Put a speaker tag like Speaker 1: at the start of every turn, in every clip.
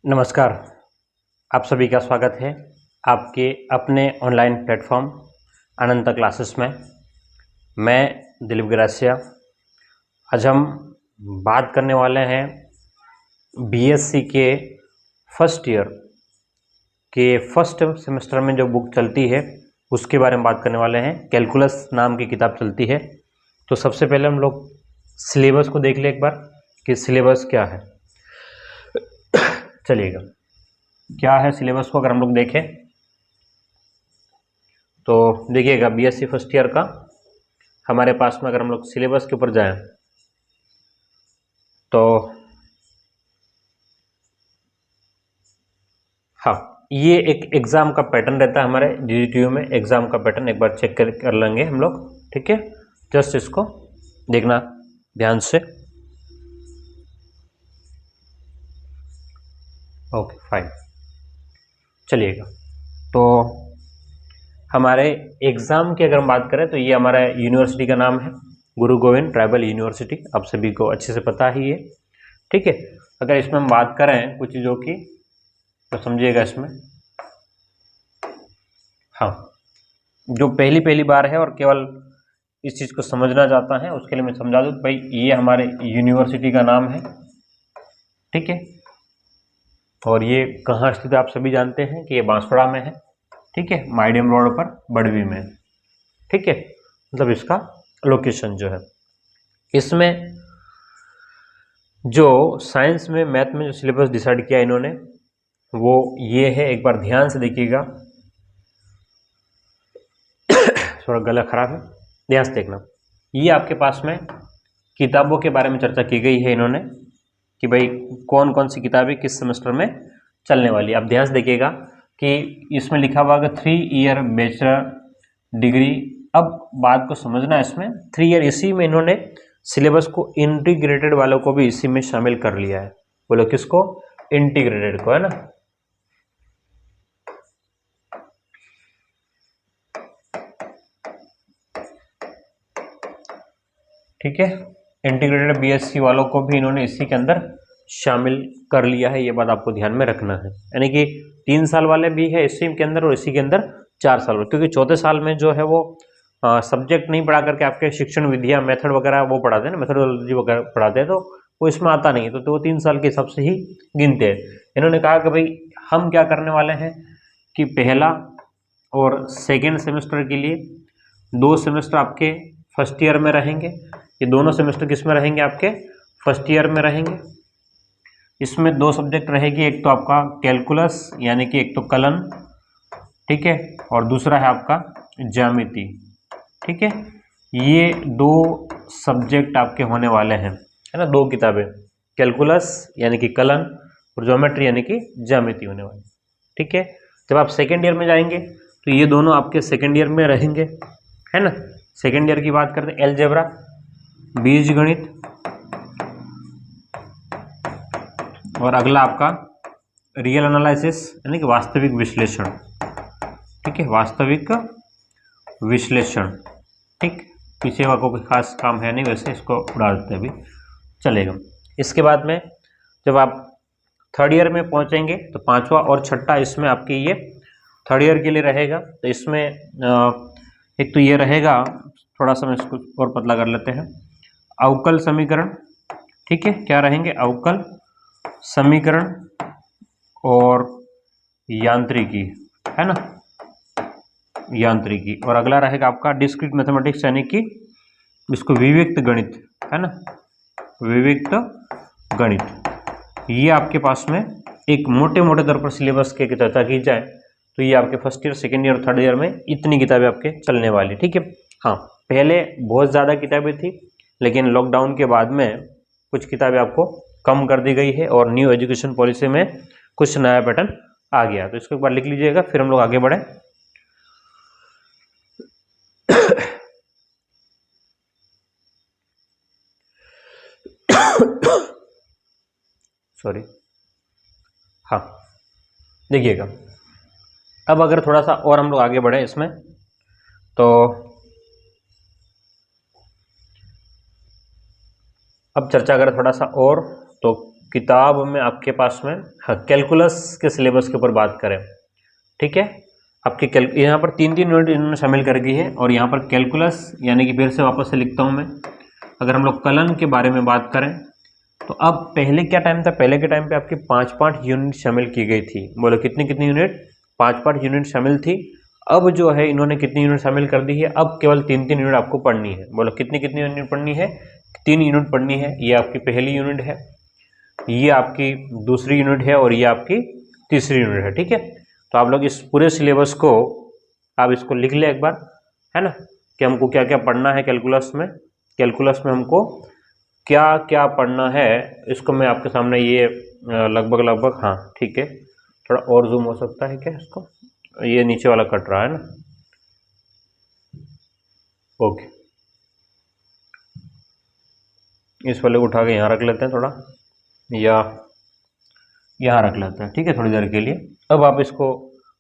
Speaker 1: नमस्कार। आप सभी का स्वागत है आपके अपने ऑनलाइन प्लेटफॉर्म अनंत क्लासेस में। मैं दिलीप ग्रासिया। आज हम बात करने वाले हैं बीएससी के फर्स्ट ईयर के फर्स्ट सेमेस्टर में जो बुक चलती है उसके बारे में बात करने वाले हैं। कैलकुलस नाम की किताब चलती है। तो सबसे पहले हम लोग सिलेबस को देख लें एक बार कि सिलेबस क्या है। चलिएगा, क्या है सिलेबस को अगर हम लोग देखें तो देखिएगा बीएससी फर्स्ट ईयर का हमारे पास में अगर हम लोग सिलेबस के ऊपर जाएं तो हाँ, ये एक एग्ज़ाम का पैटर्न रहता है हमारे डीजीटीयू में। एग्ज़ाम का पैटर्न एक बार चेक कर लेंगे हम लोग, ठीक है। जस्ट इसको देखना ध्यान से। ओके फाइन, चलिएगा। तो हमारे एग्ज़ाम की अगर हम बात करें तो ये हमारा यूनिवर्सिटी का नाम है गुरु गोविंद ट्राइबल यूनिवर्सिटी। आप सभी को अच्छे से पता ही है, ठीक है। अगर इसमें हम बात करें कुछ चीज़ों की तो समझिएगा इसमें। हाँ, जो पहली बार है और केवल इस चीज़ को समझना चाहता है उसके लिए मैं समझा दूँ भाई, ये हमारे यूनिवर्सिटी का नाम है, ठीक है। और ये कहाँ स्थित है आप सभी जानते हैं कि ये बांसवाड़ा में है, ठीक है। माइडियम रोड पर बड़वी में, ठीक है। मतलब इसका लोकेशन जो है, इसमें जो साइंस में मैथ में जो सिलेबस डिसाइड किया इन्होंने वो ये है। एक बार ध्यान से देखिएगा, थोड़ा गला खराब है, ध्यान से देखना। ये आपके पास में किताबों के बारे में चर्चा की गई है इन्होंने कि भाई कौन कौन सी किताबें किस सेमेस्टर में चलने वाली है। आप ध्यान से देखिएगा कि इसमें लिखा हुआ है 3 ईयर बैचलर डिग्री। अब बात को समझना है, इसमें 3 ईयर इसी में इन्होंने सिलेबस को इंटीग्रेटेड वालों को भी इसी में शामिल कर लिया है। बोलो किसको? इंटीग्रेटेड को, है ना। ठीक है, इंटीग्रेटेड बीएससी वालों को भी इन्होंने इसी के अंदर शामिल कर लिया है। ये बात आपको ध्यान में रखना है। यानी कि 3 साल वाले भी है इसी के अंदर और इसी के अंदर 4 साल वाले, क्योंकि चौथे साल में जो है वो सब्जेक्ट नहीं पढ़ा करके आपके शिक्षण विधियां मेथड वगैरह वो पढ़ाते हैं ना, मेथोडोलॉजी वगैरह पढ़ाते हैं, तो वो इसमें आता नहीं है। तो वो 3 साल के हिसाब से ही गिनते हैं। इन्होंने कहा कि भाई हम क्या करने वाले हैं कि पहला और सेकेंड सेमेस्टर के लिए 2 सेमेस्टर आपके फर्स्ट ईयर में रहेंगे। ये दोनों सेमेस्टर किस में रहेंगे? आपके फर्स्ट ईयर में रहेंगे। इसमें 2 सब्जेक्ट रहेगी, एक तो आपका कैलकुलस यानी कि एक तो कलन, ठीक है, और दूसरा है आपका ज्यामिति, ठीक है। ये 2 सब्जेक्ट आपके होने वाले हैं, है ना। 2 किताबें, कैलकुलस यानी कि कलन और ज्योमेट्री यानी कि ज्यामिति होने वाली, ठीक है। जब आप सेकेंड ईयर में जाएंगे तो ये दोनों आपके सेकेंड ईयर में रहेंगे, है ना। सेकेंड ईयर की बात करते हैं, एलजेब्रा बीज गणित, और अगला आपका रियल एनालिसिस यानी कि वास्तविक विश्लेषण, ठीक है, वास्तविक विश्लेषण, ठीक। पीछे का कोई खास काम है नहीं, वैसे इसको उड़ा देते अभी, चलेगा। इसके बाद में जब आप थर्ड ईयर में पहुंचेंगे तो 5वां और 6ठा इसमें आपकी ये थर्ड ईयर के लिए रहेगा। तो इसमें एक तो ये रहेगा, थोड़ा सा मैं इसको और पतला कर लेते हैं, अवकल समीकरण, ठीक है। क्या रहेंगे? अवकल समीकरण और यांत्रिकी, है ना, यांत्रिकी। और अगला रहेगा आपका डिस्क्रीट मैथमेटिक्स यानी कि इसको विविक्त गणित, है ना, विविक्त गणित। ये आपके पास में एक मोटे मोटे तौर पर सिलेबस के चर्चा की जाए तो ये आपके first year, second year, third year में इतनी किताबें आपके चलने वाली, ठीक है। हाँ, पहले बहुत ज़्यादा किताबें थी, लेकिन लॉकडाउन के बाद में कुछ किताबें आपको कम कर दी गई है और न्यू एजुकेशन पॉलिसी में कुछ नया पैटर्न आ गया। तो इसको एक बार लिख लीजिएगा, फिर हम लोग आगे बढ़े। सॉरी, हाँ, देखिएगा। अब अगर थोड़ा सा और हम लोग आगे बढ़े इसमें तो अब चर्चा करें थोड़ा सा और, तो किताब में आपके पास में, हाँ, कैलकुलस के सिलेबस के ऊपर बात करें, ठीक है, आपके यहाँ पर 3 यूनिट इन्होंने शामिल कर दी है, और यहाँ पर कैलकुलस यानी कि फिर से वापस से लिखता हूँ मैं, अगर हम लोग कलन के बारे में बात करें तो अब पहले क्या टाइम था, पहले के टाइम पे आपकी 5 यूनिट शामिल की गई थी। बोलो कितनी कितनी यूनिट, 5 यूनिट शामिल थी। अब जो है इन्होंने कितनी यूनिट शामिल कर दी है, अब केवल 3 यूनिट आपको पढ़नी है। बोलो कितनी कितनी यूनिट पढ़नी है, 3 यूनिट पढ़नी है। ये आपकी पहली यूनिट है, ये आपकी दूसरी यूनिट है, और ये आपकी तीसरी यूनिट है, ठीक है। तो आप लोग इस पूरे सिलेबस को आप इसको लिख लें एक बार, है ना, कि हमको क्या क्या पढ़ना है कैलकुलस में। कैलकुलस में हमको क्या क्या पढ़ना है, इसको मैं आपके सामने ये लगभग, हाँ ठीक है, थोड़ा और जूम हो सकता है क्या इसको, ये नीचे वाला कट रहा है ना, ओके, इस वाले को उठा के यहाँ रख लेते हैं थोड़ा, या यहाँ रख लेते हैं, ठीक है, थोड़ी देर के लिए। अब आप इसको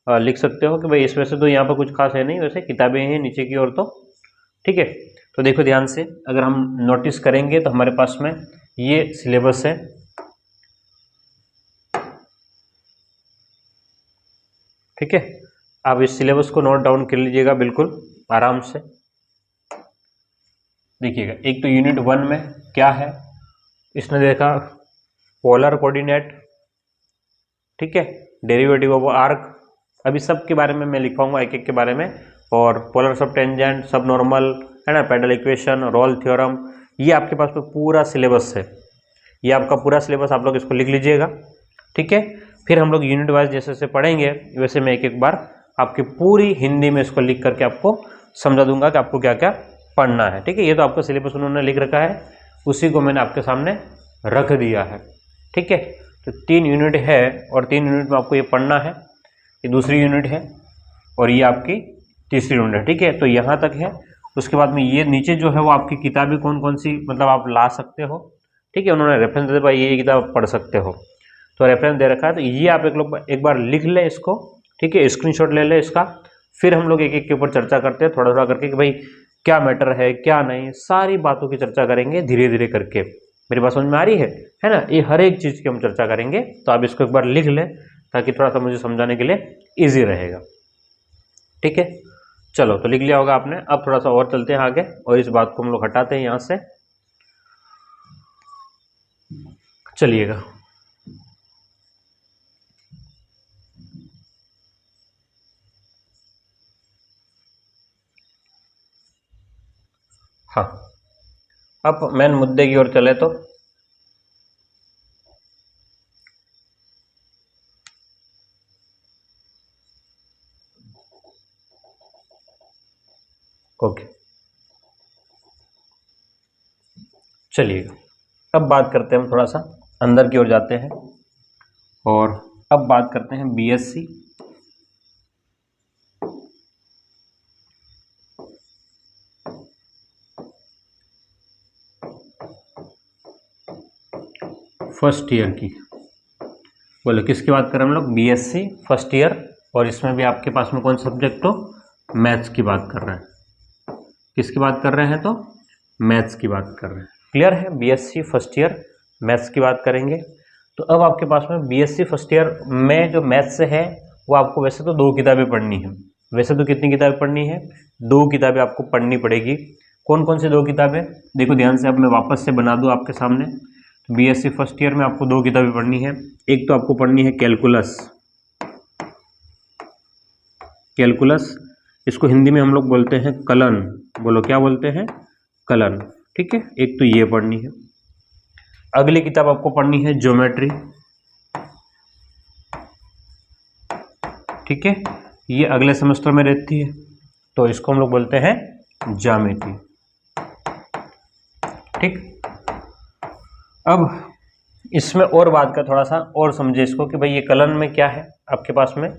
Speaker 1: लिख सकते हो कि भाई इस वैसे तो यहाँ पर कुछ खास है नहीं, वैसे किताबें हैं नीचे की ओर तो, ठीक है। तो देखो ध्यान से, अगर हम नोटिस करेंगे तो हमारे पास में ये सिलेबस है, ठीक है। आप इस सिलेबस को नोट डाउन कर लीजिएगा बिल्कुल आराम से। देखिएगा, एक तो यूनिट 1 में क्या है, इसने देखा पोलर कोऑर्डिनेट, ठीक है, डेरिवेटिव ऑफ आर्क, अभी सब के बारे में मैं लिखवाऊंगा एक एक के बारे में, और पोलर सब टेंजेंट, सब नॉर्मल, है ना, पेडल इक्वेशन, रोल थ्योरम, ये आपके पास में पूरा सिलेबस है। ये आपका पूरा सिलेबस, आप लोग इसको लिख लीजिएगा, ठीक है। फिर हम लोग यूनिट वाइज जैसे जैसे पढ़ेंगे वैसे मैं एक एक बार आपकी पूरी हिंदी में इसको लिख करके आपको समझा दूंगा कि आपको क्या क्या पढ़ना है, ठीक है। ये तो आपका सिलेबस उन्होंने लिख रखा है, उसी को मैंने आपके सामने रख दिया है, ठीक है। तो 3 यूनिट है, और 3 यूनिट में आपको ये पढ़ना है, ये दूसरी यूनिट है, और ये आपकी तीसरी यूनिट है, ठीक है। तो यहाँ तक है। उसके बाद में ये नीचे जो है वो आपकी किताबें कौन कौन सी मतलब आप ला सकते हो, ठीक है, उन्होंने रेफरेंस दे भाई ये किताब पढ़ सकते हो, तो रेफरेंस दे रखा है। तो ये आप एक बार लिख लें इसको, ठीक है, स्क्रीनशॉट ले लें इसका। फिर हम लोग एक एक के ऊपर चर्चा करते हैं थोड़ा थोड़ा करके कि भाई क्या मैटर है क्या नहीं, सारी बातों की चर्चा करेंगे धीरे धीरे करके। मेरी बात समझ में आ रही है ना, ये हर एक चीज़ की हम चर्चा करेंगे, तो आप इसको एक बार लिख लें ताकि थोड़ा सा मुझे समझाने के लिए ईजी रहेगा, ठीक है। चलो, तो लिख लिया होगा आपने। अब थोड़ा सा और चलते हैं आगे, और इस बात को हम लोग हटाते हैं यहाँ से, चलिएगा। हाँ, अब मेन मुद्दे की ओर चले तो ओके, चलिएगा। अब बात करते हैं, हम थोड़ा सा अंदर की ओर जाते हैं, और अब बात करते हैं बीएससी फर्स्ट ईयर की। बोलो किसकी बात करें हम लोग, बीएससी फर्स्ट ईयर, और इसमें भी आपके पास में कौन सा सब्जेक्ट हो, मैथ्स की बात कर रहे हैं। किसकी बात कर रहे हैं, तो मैथ्स की बात कर रहे हैं। क्लियर है, बीएससी फर्स्ट ईयर मैथ्स की बात करेंगे। तो अब आपके पास में बीएससी फर्स्ट ईयर में जो मैथ्स है वो आपको वैसे तो 2 किताबें पढ़नी है। वैसे तो कितनी किताबें पढ़नी है, 2 किताबें आपको पढ़नी पड़ेगी। कौन कौन सी 2 किताबें, देखो ध्यान से, अब मैं वापस से बना दूँ आपके सामने। बीएससी फर्स्ट ईयर में आपको 2 किताबें पढ़नी है। एक तो आपको पढ़नी है कैलकुलस, कैलकुलस, इसको हिंदी में हम लोग बोलते हैं कलन। बोलो क्या बोलते हैं, कलन, ठीक है। एक तो ये पढ़नी है। अगली किताब आपको पढ़नी है ज्योमेट्री, ठीक है, ये अगले सेमेस्टर में रहती है, तो इसको हम लोग बोलते हैं ज्यामिति, ठीक। अब इसमें और बात का थोड़ा सा और समझे इसको कि भाई ये कलन में क्या है आपके पास में।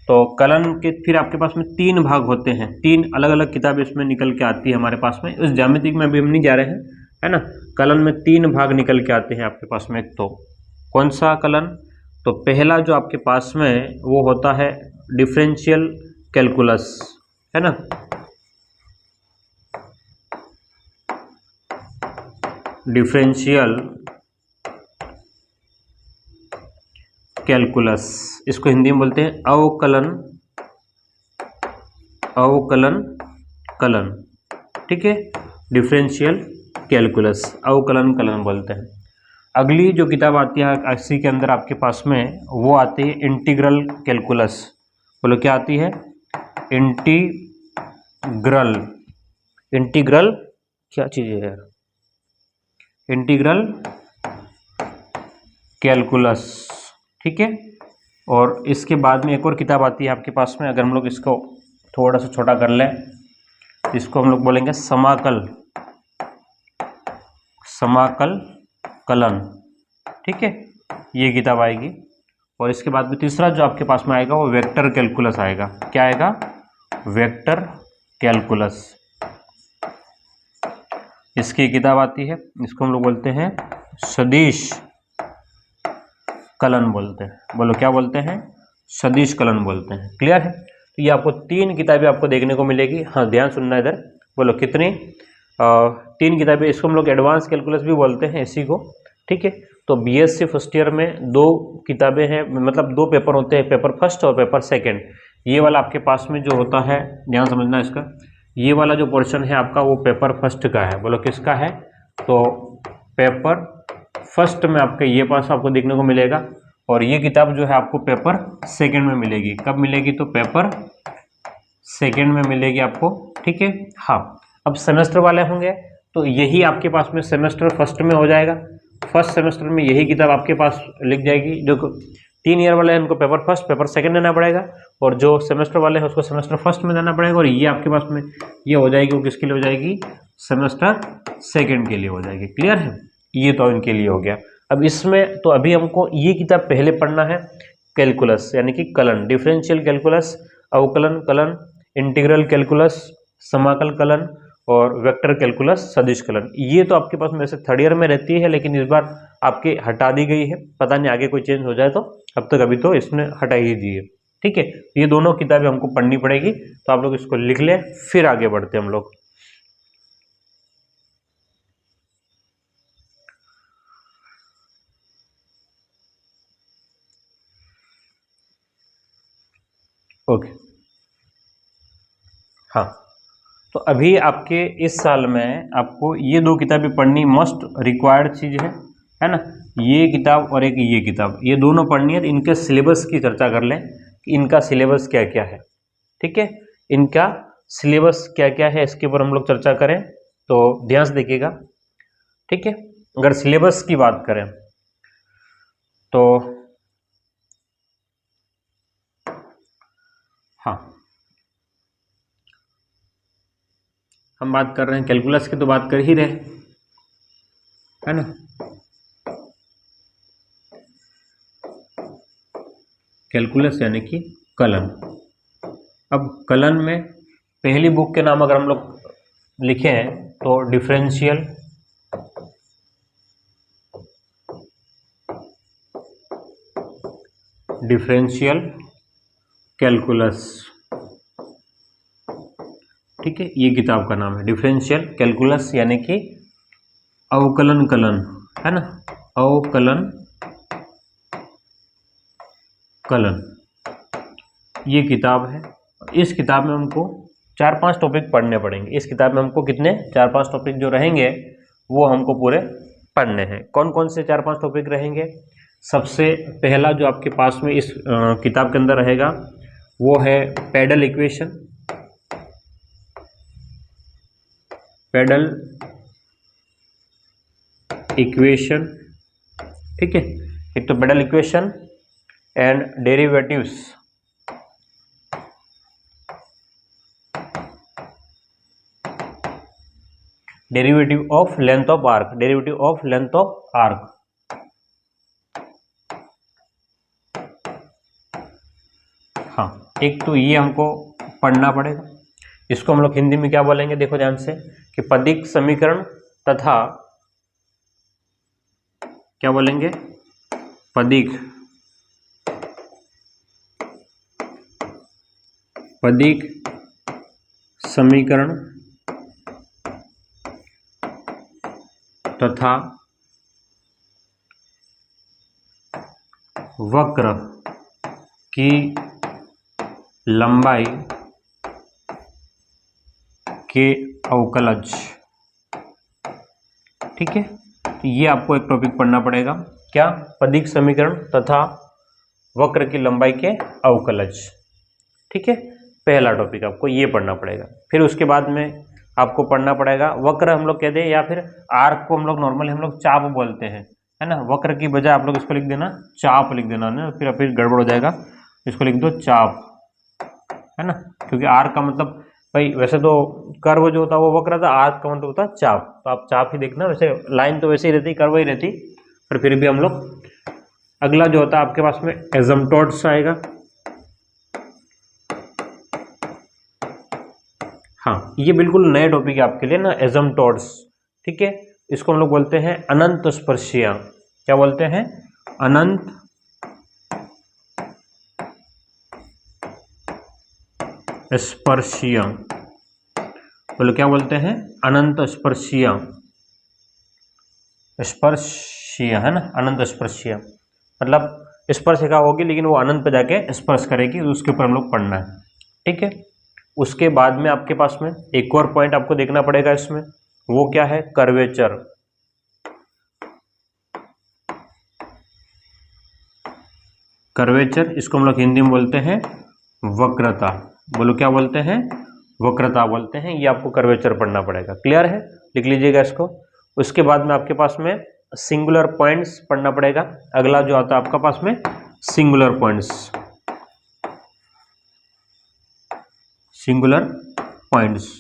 Speaker 1: तो कलन के फिर आपके पास में 3 भाग होते हैं, 3 अलग अलग किताबें इसमें निकल के आती है हमारे पास में। उस ज्यामिति में अभी हम नहीं जा रहे हैं, है ना। कलन में 3 भाग निकल के आते हैं आपके पास में। एक तो कौन सा कलन, तो पहला जो आपके पास में वो होता है डिफरेंशियल कैलकुलस, है ना, डिफरेंशियल कैलकुलस, इसको हिंदी में बोलते हैं अवकलन कलन, ठीक है, डिफरेंशियल कैलकुलस, अवकलन कलन बोलते हैं। अगली जो किताब आती है इसी के अंदर आपके पास में, वो आती है इंटीग्रल कैलकुलस। बोलो क्या आती है? इंटीग्रल क्या चीज़ है यार? इंटीग्रल कैलकुलस, ठीक है। और इसके बाद में एक और किताब आती है आपके पास में, अगर हम लोग इसको थोड़ा सा छोटा कर लें, इसको हम लोग बोलेंगे समाकल कलन, ठीक है, ये किताब आएगी। और इसके बाद में तीसरा जो आपके पास में आएगा वो वेक्टर कैलकुलस आएगा। क्या आएगा? वेक्टर कैलकुलस, इसकी किताब आती है, इसको हम लोग बोलते हैं सदिश कलन बोलते हैं। बोलो क्या बोलते हैं? सदिश कलन बोलते हैं। क्लियर है? तो ये आपको 3 किताबें आपको देखने को मिलेगी। हाँ, ध्यान सुनना इधर। बोलो कितनी? 3 किताबें। इसको हम लोग एडवांस कैलकुलस भी बोलते हैं इसी को, ठीक है। तो बीएससी फर्स्ट ईयर में 2 किताबें हैं, मतलब 2 पेपर होते हैं, पेपर फर्स्ट और पेपर सेकंड। ये वाला आपके पास में जो होता है, ध्यान समझना इसका, ये वाला जो पोर्शन है आपका वो पेपर फर्स्ट का है। बोलो किसका है? तो पेपर फर्स्ट में आपके ये पास आपको देखने को मिलेगा, और ये किताब जो है आपको पेपर सेकंड में मिलेगी। कब मिलेगी? तो पेपर सेकंड में मिलेगी आपको, ठीक है। हाँ, अब सेमेस्टर वाले होंगे तो यही आपके पास में सेमेस्टर फर्स्ट में हो जाएगा। फर्स्ट सेमेस्टर में यही किताब आपके पास लिख जाएगी। जो 3 ईयर वाले हैं उनको पेपर फर्स्ट पेपर सेकंड देना पड़ेगा, और जो सेमेस्टर वाले हैं उसको सेमेस्टर फर्स्ट में देना पड़ेगा। और ये आपके पास में ये हो जाएगी, वो किसके लिए हो जाएगी? सेमेस्टर सेकंड के लिए हो जाएगी। क्लियर है? ये तो इनके लिए हो गया। अब इसमें तो अभी हमको ये किताब पहले पढ़ना है, कैलकुलस यानी कि कलन, डिफरेंशियल कैलकुलस, अवकलन कलन, इंटीग्रल कैलकुलस, समाकल कलन, और वेक्टर कैलकुलस, सदिश कलन। ये तो आपके पास में से 3rd ईयर में रहती है, लेकिन इस बार आपके हटा दी गई है। पता नहीं आगे कोई चेंज हो जाए तो, अब तक अभी तो इसने हटा ही दी है, ठीक है। ये दोनों किताबें हमको पढ़नी पड़ेगी, तो आप लोग इसको लिख लें, फिर आगे बढ़ते हैं हम लोग। ओके, हाँ, तो अभी आपके इस साल में आपको ये 2 किताबें पढ़नी मस्ट रिक्वायर्ड चीज़ है ना। ये किताब और एक ये किताब, ये दोनों पढ़नी है। तो इनके सिलेबस की चर्चा कर लें कि इनका सिलेबस क्या क्या है, ठीक है। इनका सिलेबस क्या क्या है इसके ऊपर हम लोग चर्चा करें, तो ध्यान से देखिएगा, ठीक है। अगर सिलेबस की बात करें तो हाँ, हम बात कर रहे हैं कैलकुलस की, तो बात कर ही रहे, है ना। कैलकुलस यानी कि कलन। अब कलन में पहली बुक के नाम अगर हम लोग लिखे हैं तो डिफरेंशियल कैलकुलस, ठीक है, ये किताब का नाम है डिफरेंशियल कैलकुलस यानी कि अवकलन कलन, है ना, अवकलन कलन, ये किताब है। इस किताब में हमको 4-5 टॉपिक पढ़ने पड़ेंगे। इस किताब में हमको कितने 4-5 टॉपिक जो रहेंगे वो हमको पूरे पढ़ने हैं। कौन कौन से 4-5 टॉपिक रहेंगे? सबसे पहला जो आपके पास में इस किताब के अंदर रहेगा वो है पेडल इक्वेशन, ठीक है। एक तो pedal equation and derivatives, derivative of length of arc, हाँ, एक तो ये हमको पढ़ना पड़ेगा। इसको हम लोग हिंदी में क्या बोलेंगे? देखो ध्यान से, कि पदिक समीकरण तथा क्या बोलेंगे? पदिक समीकरण तथा वक्र की लंबाई के अवकलज। ठीक है, तो ये आपको एक टॉपिक पढ़ना पड़ेगा, क्या? पदिक समीकरण तथा वक्र की लंबाई के अवकलज। ठीक है, पहला टॉपिक आपको ये पढ़ना पड़ेगा। फिर उसके बाद में आपको पढ़ना पड़ेगा वक्र हम लोग कह दें, या फिर आर्क को हम लोग नॉर्मली हम लोग चाप बोलते हैं, है ना। वक्र की बजाय आप लोग इसको लिख देना चाप, लिख देना ना, फिर गड़बड़ हो जाएगा। इसको लिख दो चाप, है ना, क्योंकि आर्क का मतलब भाई वैसे तो कर्व जो होता है वो वक्र था, आर्क का मतलब होता है चाप, तो आप चाप ही देखना। वैसे लाइन तो वैसे ही रहती, कर्व ही रहती, पर फिर भी हम लोग अगला जो होता है आपके पास में एसिम्प्टोट्स आएगा। हाँ, ये बिल्कुल नए टॉपिक है आपके लिए ना, एसिम्प्टोट्स। ठीक है, इसको हम लोग बोलते हैं अनंत स्पर्शियां। क्या बोलते हैं? अनंत स्पर्शियां। बोलो क्या बोलते हैं? अनंत स्पर्शियां। स्पर्शियां, है ना, अनंत स्पर्शियां मतलब स्पर्शिका होगी लेकिन वो अनंत पे जाके स्पर्श करेगी, उसके ऊपर हम लोग पढ़ना है। ठीक है, उसके बाद में आपके पास में एक और पॉइंट आपको देखना पड़ेगा इसमें, वो क्या है? कर्वेचर। कर्वेचर, इसको हम लोग हिंदी में बोलते हैं वक्रता। बोलो क्या बोलते हैं? वक्रता बोलते हैं। ये आपको कर्वेचर पढ़ना पड़ेगा। क्लियर है? लिख लीजिएगा इसको। उसके बाद में आपके पास में सिंगुलर पॉइंट्स पढ़ना पड़ेगा। अगला जो आता है आपका पास में सिंगुलर पॉइंट्स। सिंगुलर पॉइंट्स,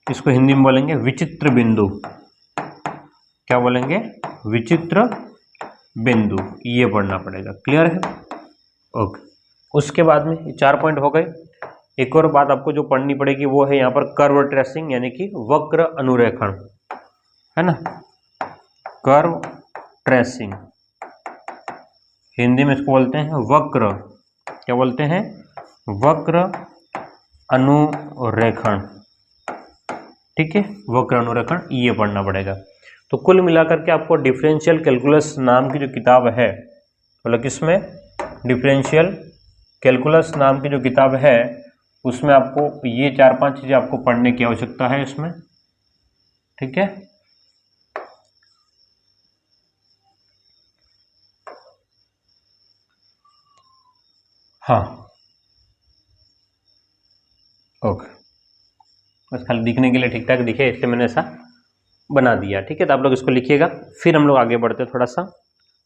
Speaker 1: इसको हिंदी में बोलेंगे विचित्र बिंदु। क्या बोलेंगे? विचित्र बिंदु। ये पढ़ना पड़ेगा। क्लियर है? ओके। उसके बाद में 4 पॉइंट हो गए। एक और बात आपको जो पढ़नी पड़ेगी वो है यहाँ पर कर्व ट्रेसिंग, यानी कि वक्र अनुरेखण, है ना। कर्व ट्रेसिंग, हिंदी में इसको बोलते हैं वक्र। क्या बोलते हैं? वक्र अनुरेखण। ठीक है, वक्र अनुरेखण, ये पढ़ना पड़ेगा। तो कुल मिलाकर के आपको डिफरेंशियल कैलकुलस नाम की जो किताब है, मतलब किसमें? डिफरेंशियल कैलकुलस नाम की जो किताब है उसमें आपको ये 4-5 चीजें आपको पढ़ने की आवश्यकता है इसमें। ठीक है, हाँ, ओके। बस खाली दिखने के लिए ठीक ठाक दिखे इसलिए मैंने ऐसा बना दिया। ठीक है, तो आप लोग इसको लिखिएगा। फिर हम लोग आगे बढ़ते हैं थोड़ा सा,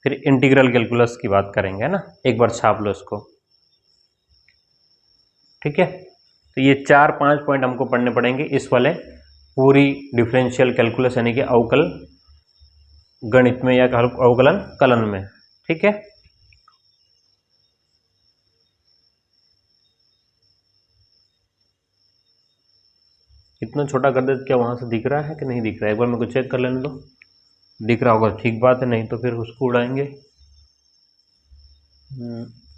Speaker 1: फिर इंटीग्रल कैलकुलस की बात करेंगे, है ना। एक बार छाप लो इसको। ठीक है, तो ये 4-5 पॉइंट हमको पढ़ने पड़ेंगे इस वाले पूरी डिफरेंशियल कैलकुलस, यानी कि अवकल गणित में या अवकलन कलन में। ठीक है, इतना छोटा कर दे तो क्या वहां से दिख रहा है कि नहीं दिख रहा है? एक बार मेरे को चेक कर लेने दो। दिख रहा होगा, ठीक बात है, नहीं तो फिर उसको उड़ाएंगे।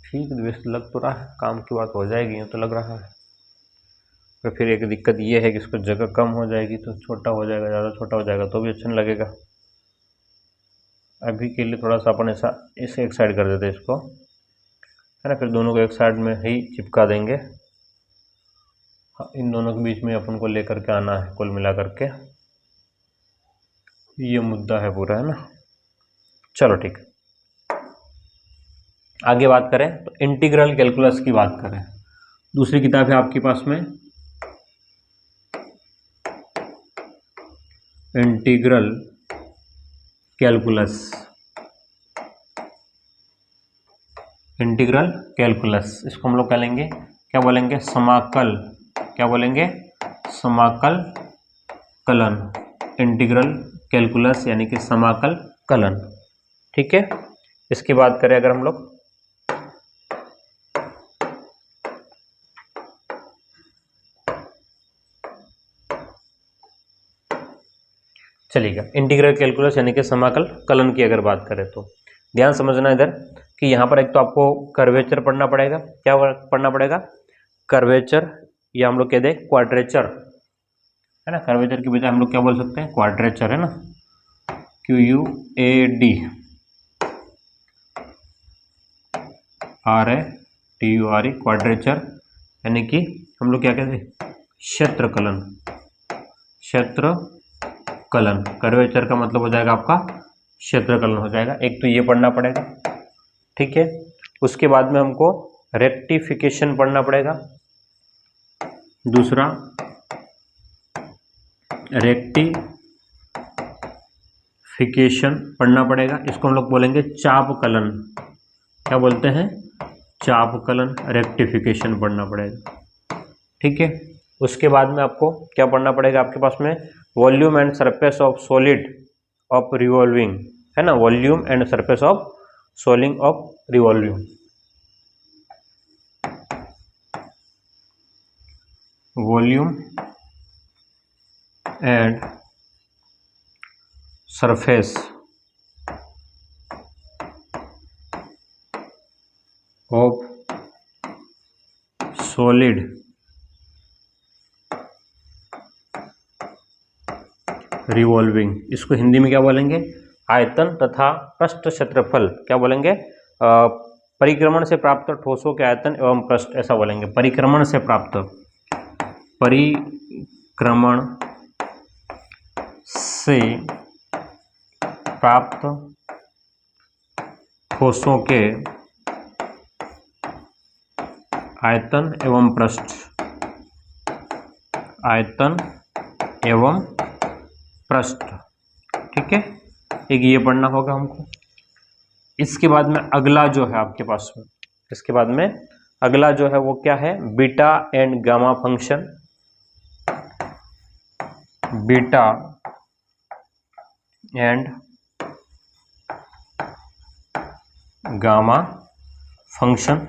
Speaker 1: ठीक वैसे लग तो रहा है, काम की बात हो जाएगी, ये तो लग रहा है। तो फिर एक दिक्कत ये है कि इसको जगह कम हो जाएगी तो छोटा हो जाएगा, ज़्यादा छोटा हो जाएगा तो भी अच्छा नहीं लगेगा। अभी के लिए थोड़ा सा अपन ऐसा इसे एक साइड कर देते हैं इसको, है ना, फिर दोनों को एक साइड में ही चिपका देंगे। हाँ, इन दोनों के बीच में अपन को लेकर के आना है कुल मिला करके, ये मुद्दा है पूरा, है ना। चलो ठीक, आगे बात करें तो इंटीग्रल कैलकुलस की बात करें। दूसरी किताब है आपके पास में इंटीग्रल कैलकुलस। इंटीग्रल कैलकुलस, इसको हम लोग क्या लेंगे? क्या बोलेंगे? समाकल। क्या बोलेंगे? समाकल कलन। इंटीग्रल कैलकुलस यानी कि समाकल कलन। ठीक है, इसकी बात करें अगर हम लोग, चलिएगा, इंटीग्रल कैलकुलस यानी कि समाकल कलन की अगर बात करें तो ध्यान समझना इधर कि यहाँ पर एक तो आपको कर्वेचर पढ़ना पड़ेगा। क्या पढ़ना पड़ेगा? कर्वेचर, या हम लोग कह दें क्वाड्रेचर, है ना। कर्वेचर की बजाय हम लोग क्या बोल सकते हैं? क्वाड्रेचर, है ना, QUAD। RATURE क्वाड्रेचर, यानी कि हम लोग क्या कहते हैं, क्षेत्रकलन। क्षेत्रकलन कर्वेचर का मतलब हो जाएगा आपका क्षेत्रकलन हो जाएगा। एक तो ये पढ़ना पड़ेगा, ठीक है। उसके बाद में हमको रेक्टिफिकेशन पढ़ना पड़ेगा। दूसरा रेक्टिफिकेशन पढ़ना पड़ेगा, इसको हम लोग बोलेंगे चापकलन। क्या बोलते हैं, चापकलन, रेक्टिफिकेशन पढ़ना पड़ेगा, ठीक है। उसके बाद में आपको क्या पढ़ना पड़ेगा, आपके पास में volume and surface of solid of revolving, है ना, volume and surface of solid of revolving. Volume and surface of solid revolving, इसको हिंदी में क्या बोलेंगे, आयतन तथा पृष्ठ क्षेत्रफल, क्या बोलेंगे, परिक्रमण से प्राप्त ठोसों के आयतन एवं पृष्ठ, ऐसा बोलेंगे। परिक्रमण से प्राप्त, परिक्रमण से प्राप्त ठोसों के आयतन एवं पृष्ठ, आयतन एवं पृष्ठ, ठीक है। एक ये पढ़ना होगा हमको। इसके बाद में अगला जो है आपके पास में, इसके बाद में अगला जो है वो क्या है, beta and gamma function. Beta and gamma function,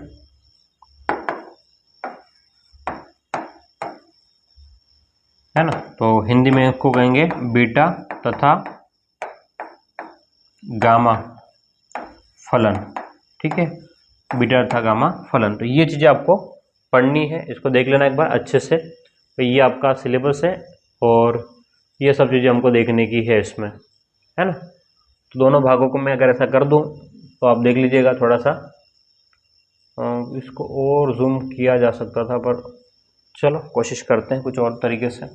Speaker 1: है ना। तो हिंदी में इसको कहेंगे बीटा तथा गामा फलन, ठीक है, बीटा तथा गामा फलन। तो ये चीज़ें आपको पढ़नी है, इसको देख लेना एक बार अच्छे से। तो ये आपका सिलेबस है और ये सब चीज़ें हमको देखने की है इसमें, है ना। तो दोनों भागों को मैं अगर ऐसा कर दूं तो आप देख लीजिएगा, थोड़ा सा इसको और जूम किया जा सकता था, पर चलो कोशिश करते हैं कुछ और तरीके से।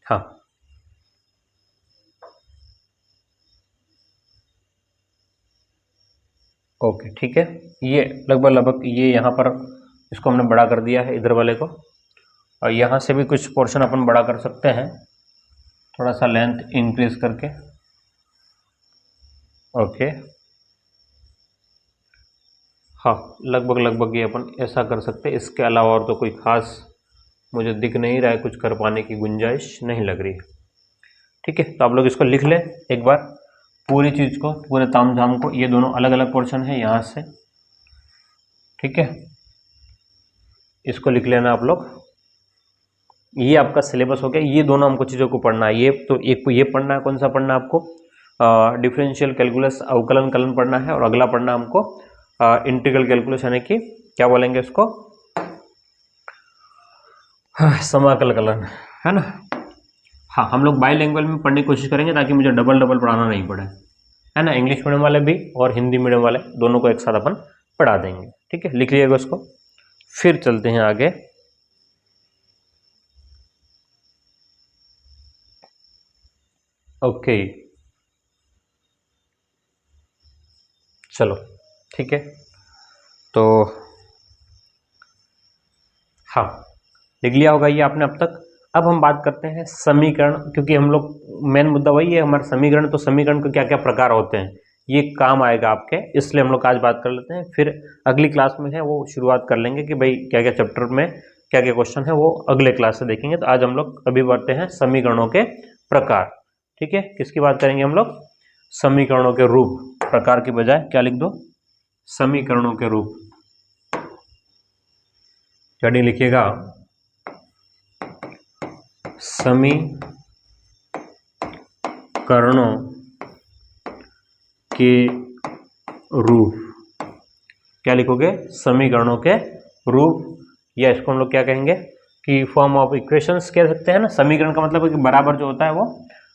Speaker 1: हाँ, ओके, ठीक है। ये लगभग ये यहाँ पर इसको हमने बड़ा कर दिया है, इधर वाले को, और यहाँ से भी कुछ पोर्शन अपन बड़ा कर सकते हैं, थोड़ा सा लेंथ इंक्रीज करके। ओके, हाँ, लगभग ये अपन ऐसा कर सकते हैं। इसके अलावा और तो कोई खास मुझे दिख नहीं रहा है, कुछ कर पाने की गुंजाइश नहीं लग रही है, ठीक है। तो आप लोग इसको लिख लें एक बार, पूरी चीज़ को, पूरे तामझाम को। ये दोनों अलग अलग पोर्शन है यहाँ से, ठीक है, इसको लिख लेना आप लोग। ये आपका सिलेबस हो गया। ये दोनों हमको चीज़ों को पढ़ना है। ये तो एक को ये पढ़ना है, कौन सा पढ़ना है आपको, डिफरेंशियल कैलकुलस, अवकलन कलन पढ़ना है, और अगला पढ़ना हमको इंटीग्रल कैलकुलस, यानी कि क्या बोलेंगे इसको, समाकल कलन, है ना। हाँ, हम लोग बाईलैंग्वेज में पढ़ने की कोशिश करेंगे ताकि मुझे डबल डबल पढ़ाना नहीं पड़े, है ना। इंग्लिश मीडियम वाले भी और हिंदी मीडियम वाले दोनों को एक साथ अपन पढ़ा देंगे, ठीक है। लिख लीजिएगा उसको, फिर चलते हैं आगे। ओके, चलो, ठीक है। तो हाँ, लिख लिया होगा ये आपने अब तक। अब हम बात करते हैं समीकरण, क्योंकि हम लोग मेन मुद्दा वही है हमारा समीकरण। तो समीकरण के क्या क्या प्रकार होते हैं, ये काम आएगा आपके, इसलिए हम लोग आज बात कर लेते हैं। फिर अगली क्लास में है वो शुरुआत कर लेंगे कि भाई क्या क्या चैप्टर में क्या क्या क्वेश्चन है, वो अगले क्लास से देखेंगे। तो आज हम लोग अभी बढ़ते हैं समीकरणों के प्रकार, ठीक है। किसकी बात करेंगे हम लोग, समीकरणों के रूप। प्रकार की बजाय क्या लिख दो, समीकरणों के रूप। क्या लिखिएगा, समीकरणों के रूप। क्या लिखोगे, समीकरणों के रूप, या इसको हम लोग क्या कहेंगे कि फॉर्म ऑफ इक्वेशंस कह सकते हैं ना। समीकरण का मतलब है कि बराबर जो होता है वो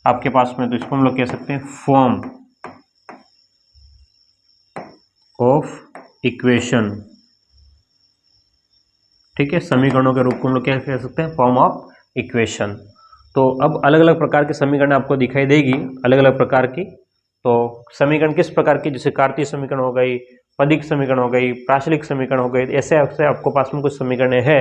Speaker 1: आपके पास में, तो इसको हम लोग कह सकते हैं फॉर्म ऑफ इक्वेशन। ठीक है, समीकरणों के रूप को हम लोग क्या कह सकते हैं, फॉर्म ऑफ इक्वेशन। तो अब अलग अलग प्रकार के समीकरण आपको दिखाई देगी, अलग अलग प्रकार की। तो समीकरण किस प्रकार की, जैसे कार्तीय समीकरण हो गई, पदिक समीकरण हो गई, प्राचलिक समीकरण हो गई, ऐसे ऐसे आपको पास में कुछ समीकरण है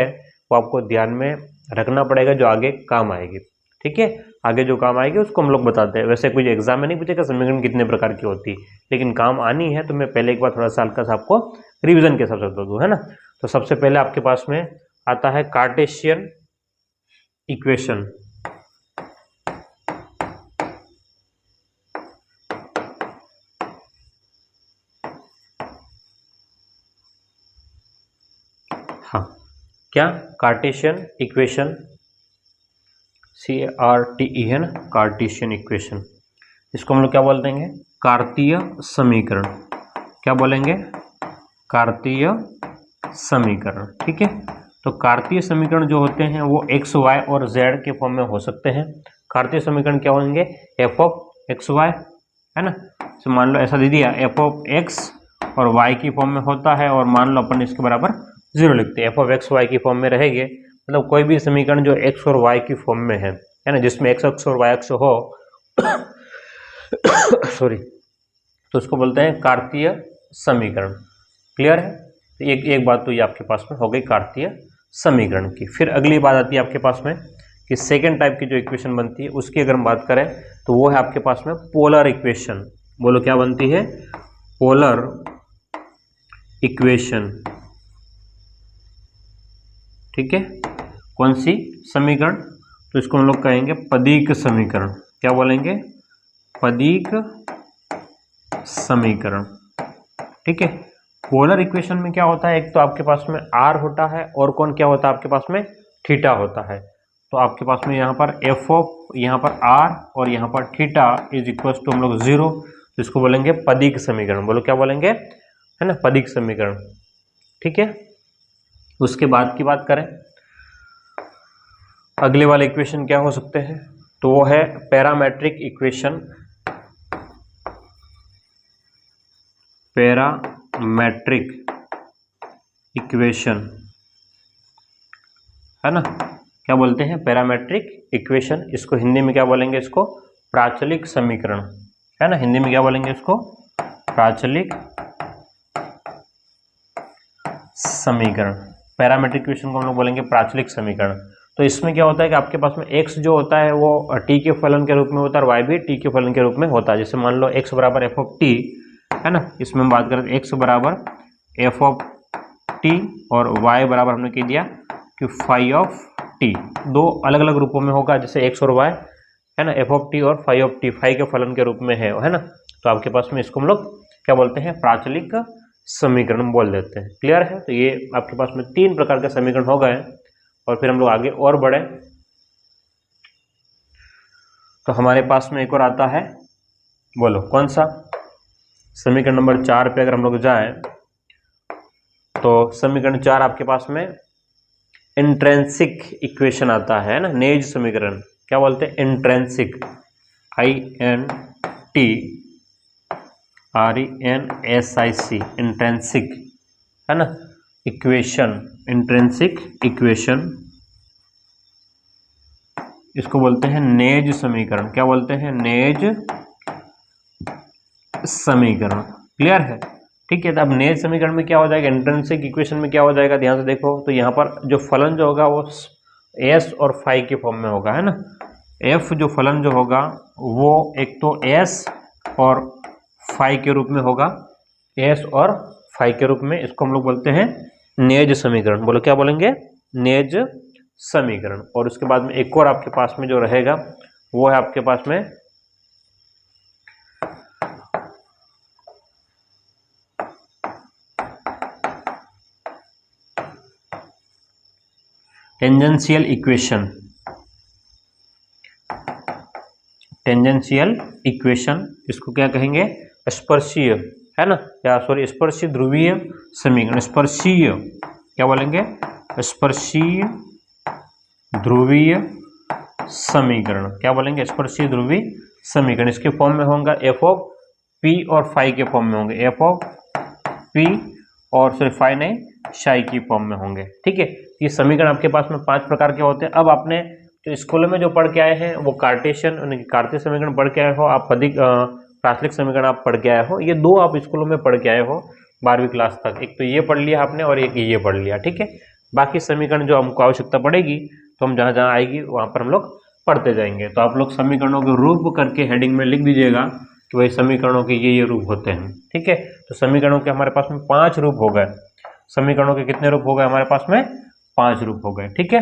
Speaker 1: वो आपको ध्यान में रखना पड़ेगा, जो आगे काम आएगी। ठीक है, आगे जो काम आएगी उसको हम लोग बताते हैं। वैसे कोई एग्जाम में नहीं पूछेगा समीकरण कितने प्रकार की होती, लेकिन काम आनी है तो मैं पहले एक बार थोड़ा सा हल्का सा आपको रिविजन के हिसाब से बता दूं, है ना। तो सबसे पहले आपके पास में आता है कार्टेशियन इक्वेशन। हाँ, क्या, Cartesian equation, CARTEN, Cartesian equation. इसको हम लोग क्या बोल देंगे, कार्तीय समीकरण। क्या बोलेंगे, कार्तीय समीकरण। ठीक है, तो कार्तीय समीकरण जो होते हैं वो x, y और z के फॉर्म में हो सकते हैं। कार्तीय समीकरण क्या होंगे, f ऑफ एक्स वाई, है ना। तो मान लो ऐसा दे दिया, f ऑफ x और y की फॉर्म में होता है, और मान लो अपन इसके बराबर 0 लिखते हैं, f ऑफ एक्स वाई की फॉर्म में रहेंगे। मतलब कोई भी समीकरण जो x और y की फॉर्म में है ना, जिसमें x अक्ष और y अक्ष हो सॉरी, तो उसको बोलते हैं कार्तीय समीकरण। क्लियर है, तो एक बात तो ये आपके पास में हो गई कार्तीय समीकरण की। फिर अगली बात आती है आपके पास में कि सेकेंड टाइप की जो इक्वेशन बनती है उसकी अगर हम बात करें तो वो है आपके पास में पोलर इक्वेशन। बोलो क्या बनती है, पोलर इक्वेशन। ठीक है, कौन सी समीकरण, तो इसको हम लोग कहेंगे पदीक समीकरण। क्या बोलेंगे, पदीक समीकरण। ठीक है, पोलर इक्वेशन में क्या होता है, एक तो आपके पास में r होता है, और कौन क्या होता है आपके पास में, थीटा होता है। तो आपके पास में यहाँ पर f ऑफ, यहाँ पर r और यहाँ पर थीटा इज इक्वल टू हम लोग 0, तो इसको बोलेंगे पदीक समीकरण। बोलो क्या बोलेंगे, है ना, पदीक समीकरण। ठीक है, उसके बाद की बात करें, अगले वाले इक्वेशन क्या हो सकते हैं, तो वो है पैरामेट्रिक इक्वेशन। पैरामेट्रिक इक्वेशन, है ना, क्या बोलते हैं, पैरामेट्रिक इक्वेशन। इसको हिंदी में क्या बोलेंगे, इसको प्राचलिक समीकरण, है ना। हिंदी में क्या बोलेंगे इसको, प्राचलिक समीकरण। पैरामेट्रिक इक्वेशन को हम लोग बोलेंगे प्राचलिक समीकरण। तो इसमें क्या होता है कि आपके पास में x जो होता है वो t के फलन के रूप में होता है, और y भी t के फलन के रूप में होता है। जैसे मान लो x बराबर f ऑफ t, है ना, इसमें हम बात करें x बराबर f ऑफ t और y बराबर हमने कह दिया कि फाई ऑफ t। दो अलग अलग रूपों में होगा, जैसे x और y, है ना, f ऑफ t और फाई ऑफ t, फाई के फलन के रूप में है ना। तो आपके पास में इसको हम लोग क्या बोलते हैं, प्राचलिक समीकरण बोल देते हैं। क्लियर है, तो ये आपके पास में 3 प्रकार के समीकरण हो गए। और फिर हम लोग आगे और बढ़े, तो हमारे पास में एक और आता है, बोलो कौन सा, समीकरण नंबर 4 पे अगर हम लोग जाएं तो समीकरण 4 आपके पास में इंट्रिंसिक इक्वेशन आता है ना, नेज समीकरण। क्या बोलते हैं, इंट्रिंसिक, INTRENSIC, इंट्रिंसिक, है ना, इक्वेशन, इंट्रिंसिक इक्वेशन। इसको बोलते हैं नेज समीकरण। क्या बोलते हैं, नेज समीकरण। क्लियर है, ठीक है। तो अब नेज समीकरण में क्या हो जाएगा, इंट्रिंसिक इक्वेशन में क्या हो जाएगा, ध्यान से देखो तो यहाँ पर जो फलन जो होगा वो s और फाई के फॉर्म में होगा, है ना। f जो फलन जो होगा वो एक तो s और फाई के रूप में होगा, s और फाई के रूप में। इसको हम लोग बोलते हैं नेज समीकरण। बोलो क्या बोलेंगे, नेज समीकरण। और उसके बाद में एक और आपके पास में जो रहेगा वो है आपके पास में टेंजेंशियल इक्वेशन। टेंजेंशियल इक्वेशन, इसको क्या कहेंगे, स्पर्शीय, है ना, या सॉरी स्पर्शीय ध्रुवीय समीकरण, स्पर्शीय क्या बोलेंगे, स्पर्शीय ध्रुवीय समीकरण, क्या बोलेंगे, स्पर्शीय ध्रुवीय समीकरण। इसके फॉर्म में होगा एफ ऑफ पी और फाई के फॉर्म में होंगे, एफ ऑफ पी और सॉरी फाई नहीं शाई की फॉर्म में होंगे। ठीक है, ये समीकरण आपके पास में 5 प्रकार के होते हैं। अब आपने जो स्कूल में जो पढ़ के आए हैं वो कार्टेशियन कार्तीय समीकरण पढ़ के आए हो, आप पदिक प्राचलिक समीकरण आप पढ़ के आए हो, ये 2 आप स्कूलों में पढ़ के आए हो 12वीं क्लास तक। एक तो ये पढ़ लिया आपने और एक ये पढ़ लिया। ठीक है, बाकी समीकरण जो हमको आवश्यकता पड़ेगी तो हम जहाँ जहाँ आएगी वहाँ पर हम लोग पढ़ते जाएंगे। तो आप लोग समीकरणों के रूप करके हेडिंग में लिख दीजिएगा कि भाई समीकरणों के ये रूप होते हैं। ठीक है, तो समीकरणों के हमारे पास में 5 रूप हो गए। समीकरणों के कितने रूप हो गए हमारे पास में, 5 रूप हो गए। ठीक है,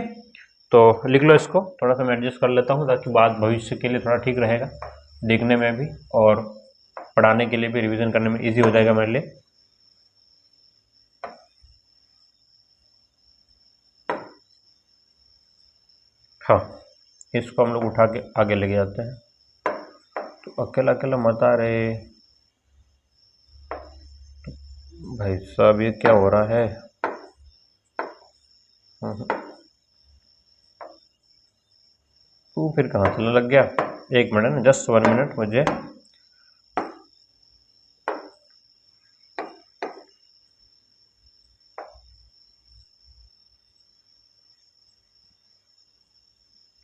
Speaker 1: तो लिख लो इसको, थोड़ा सा मैं एडजस्ट कर लेता हूँ ताकि बात भविष्य के लिए थोड़ा ठीक रहेगा, देखने में भी और पढ़ाने के लिए भी, रिवीजन करने में इजी हो जाएगा मेरे लिए। हाँ, इसको हम लोग उठा के आगे लेके जाते हैं। तो अकेला अकेला मत आ रहे भाई साहब, ये क्या हो रहा है। तू फिर कहाँ चलने लग गया, 1 मिनट ना, जस्ट 1 मिनट मुझे।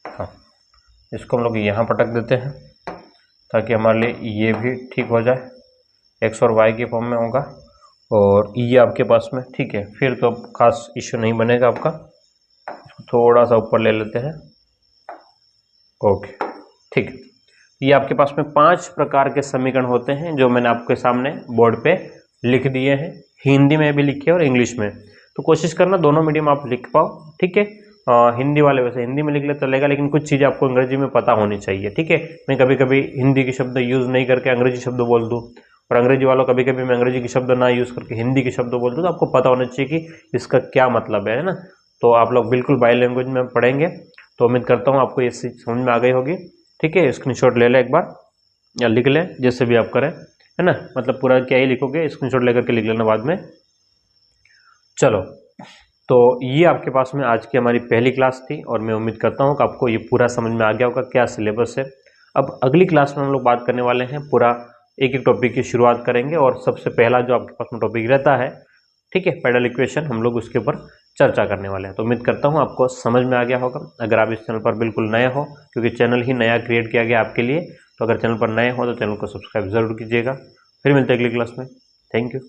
Speaker 1: हाँ, इसको हम लोग यहाँ पटक देते हैं ताकि हमारे लिए ये भी ठीक हो जाए, एक्स और वाई के फॉर्म में होगा और ये आपके पास में। ठीक है, फिर तो खास इश्यू नहीं बनेगा आपका। इसको थोड़ा सा ऊपर ले लेते हैं, ओके ठीक है। ये आपके पास में 5 प्रकार के समीकरण होते हैं जो मैंने आपके सामने बोर्ड पे लिख दिए हैं, हिंदी में भी लिखे और इंग्लिश में। तो कोशिश करना दोनों मीडियम आप लिख पाओ। ठीक है, हिंदी वाले वैसे हिंदी में लिख ले चलेगा, लेकिन कुछ चीज़ें आपको अंग्रेजी में पता होनी चाहिए। ठीक है, मैं कभी कभी हिंदी के शब्द यूज़ नहीं करके अंग्रेजी शब्द बोल दूँ, और अंग्रेजी वालों कभी कभी मैं अंग्रेजी के शब्द ना यूज़ करके हिंदी के शब्द बोल दूँ, तो आपको पता होना चाहिए कि इसका क्या मतलब है ना। तो आप लोग बिल्कुल बाई लैंग्वेज में पढ़ेंगे, तो उम्मीद करता हूँ आपको ये समझ में आ गई होगी। ठीक है, स्क्रीनशॉट ले लें एक बार या लिख लें, जैसे भी आप करें, है ना, मतलब पूरा क्या ही लिखोगे, स्क्रीनशॉट लेकर के लिख लेना बाद में। चलो, तो ये आपके पास में आज की हमारी पहली क्लास थी और मैं उम्मीद करता हूँ कि आपको ये पूरा समझ में आ गया होगा क्या सिलेबस है। अब अगली क्लास में हम लोग बात करने वाले हैं, पूरा एक एक टॉपिक की शुरुआत करेंगे और सबसे पहला जो आपके पास में टॉपिक रहता है, ठीक है, पेडल इक्वेशन, हम लोग उसके ऊपर चर्चा करने वाले हैं। तो उम्मीद करता हूँ आपको समझ में आ गया होगा। अगर आप इस चैनल पर बिल्कुल नए हो, क्योंकि चैनल ही नया क्रिएट किया गया आपके लिए, तो अगर चैनल पर नए हो तो चैनल को सब्सक्राइब जरूर कीजिएगा। फिर मिलते हैं अगली क्लास में। Thank you.